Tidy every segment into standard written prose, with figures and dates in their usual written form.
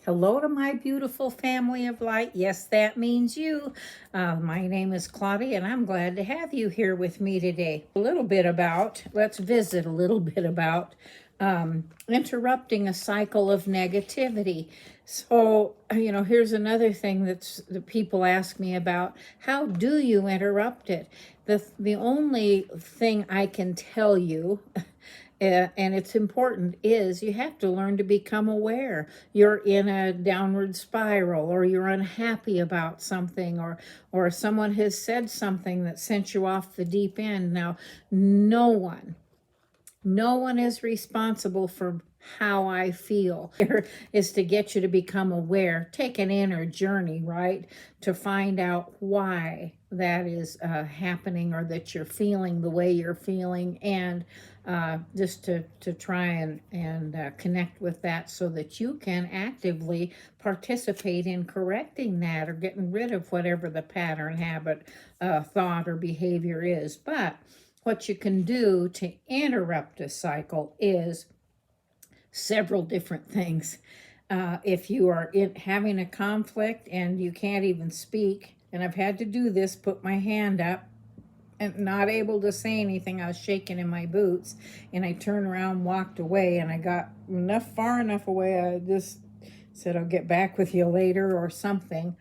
Hello to my beautiful family of light. Yes, that means you. My name is Claudia, and I'm glad to have you here with me today. Let's visit a little bit about interrupting a cycle of negativity. So, here's another thing that people ask me about. How do you interrupt it? The only thing I can tell you and it's important, is you have to learn to become aware. You're in a downward spiral, or you're unhappy about something, or someone has said something that sent you off the deep end. Now, no one is responsible for how I feel. Here is to get you to become aware. Take an inner journey, right? To find out why that is happening, or that you're feeling the way you're feeling, and just to try and connect with that so that you can actively participate in correcting that, or getting rid of whatever the pattern, habit, thought, or behavior is. But what you can do to interrupt a cycle is several different things. If you are having a conflict and you can't even speak, and I've had to do this, put my hand up and not able to say anything, I was shaking in my boots, and I turned around, walked away, and I got far enough away, I just said, I'll get back with you later or something.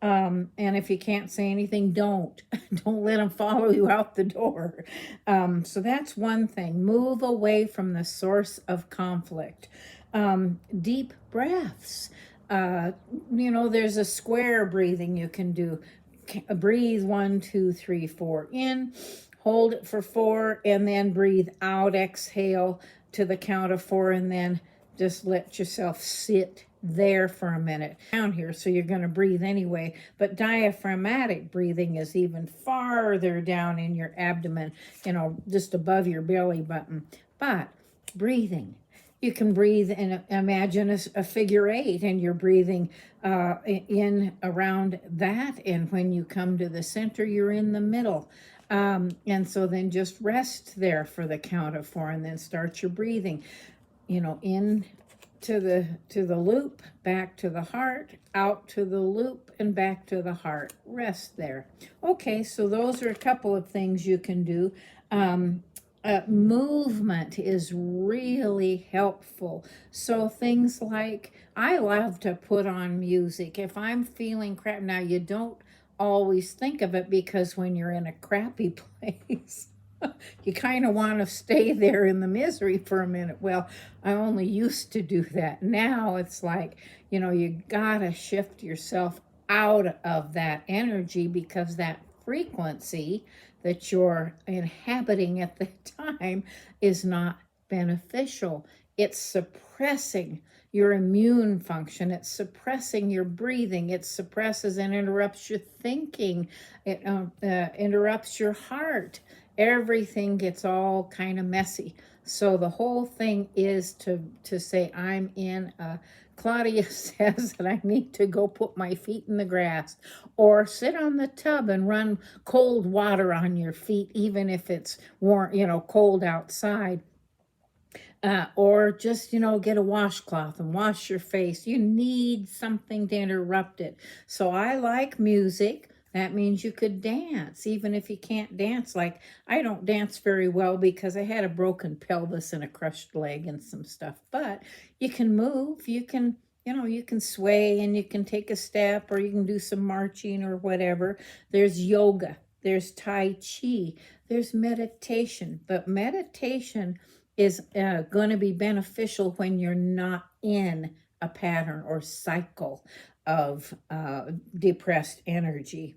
And if you can't say anything, don't let them follow you out the door. So that's one thing. Move away from the source of conflict. Deep breaths. There's a square breathing you can do. Breathe 1, 2, 3, 4 in, hold it for 4, and then breathe out. Exhale to the count of 4, and then just let yourself sit there for a minute. Down here, so you're going to breathe anyway, but diaphragmatic breathing is even farther down in your abdomen, just above your belly button. But breathing, you can breathe and imagine a figure 8, and you're breathing in around that, and when you come to the center, you're in the middle. And so then just rest there for the count of 4, and then start your breathing, in to the loop, back to the heart, out to the loop, and back to the heart. Rest there. Okay, so those are a couple of things you can do. Movement is really helpful. So things like, I love to put on music if I'm feeling crap. Now, you don't always think of it, because when you're in a crappy place, you kind of want to stay there in the misery for a minute. Well, I only used to do that. Now it's like, you gotta shift yourself out of that energy, because that frequency that you're inhabiting at the time is not beneficial. It's suppressing your immune function. It's suppressing your breathing. It suppresses and interrupts your thinking. It interrupts your heart. Everything gets all kind of messy. So the whole thing is to say, I'm in Claudia says that I need to go put my feet in the grass, or sit on the tub and run cold water on your feet, even if it's warm, cold outside. Or just, get a washcloth and wash your face. You need something to interrupt it. So I like music. That means you could dance, even if you can't dance. Like, I don't dance very well because I had a broken pelvis and a crushed leg and some stuff. But you can move. You can sway, and you can take a step, or you can do some marching or whatever. There's yoga. There's Tai Chi. There's meditation. But meditation is going to be beneficial when you're not in a pattern or cycle of depressed energy.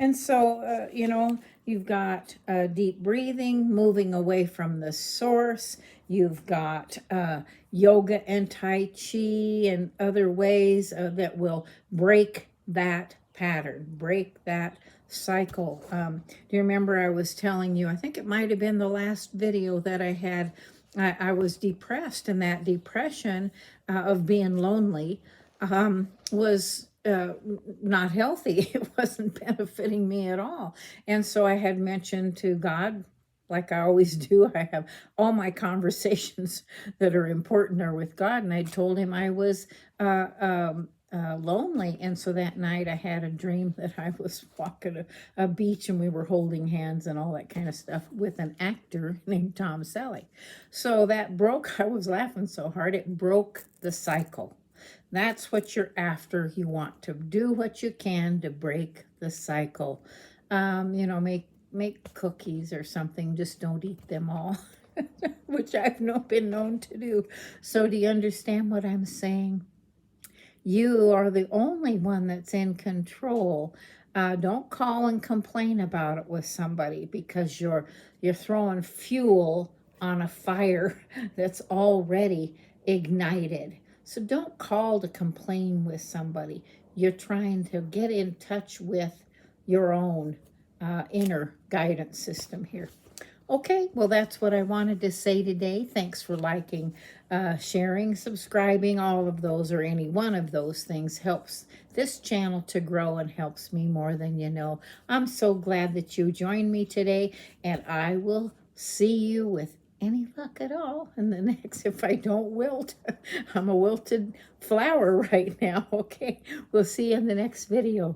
And so, you've got deep breathing, moving away from the source. You've got yoga and Tai Chi and other ways that will break that pattern, break that cycle. Do you remember I was telling you, I think it might have been the last video that I had, I was depressed, and that depression of being lonely was not healthy. It wasn't benefiting me at all. And so I had mentioned to God, like I always do. I have all my conversations that are important are with God. And I told him I was lonely. And so that night I had a dream that I was walking a beach and we were holding hands and all that kind of stuff with an actor named Tom Selleck. So that broke, I was laughing so hard, it broke the cycle. That's what you're after. You want to do what you can to break the cycle. You know, make cookies or something. Just don't eat them all, which I've been known to do. So do you understand what I'm saying? You are the only one that's in control. Don't call and complain about it with somebody, because you're throwing fuel on a fire that's already ignited. So don't call to complain with somebody. You're trying to get in touch with your own inner guidance system here. Okay, well, that's what I wanted to say today. Thanks for liking, sharing, subscribing. All of those, or any one of those things, helps this channel to grow and helps me more than you know. I'm so glad that you joined me today, and I will see you with any luck at all in the next, if I don't wilt. I'm a wilted flower right now. Okay, we'll see you in the next video.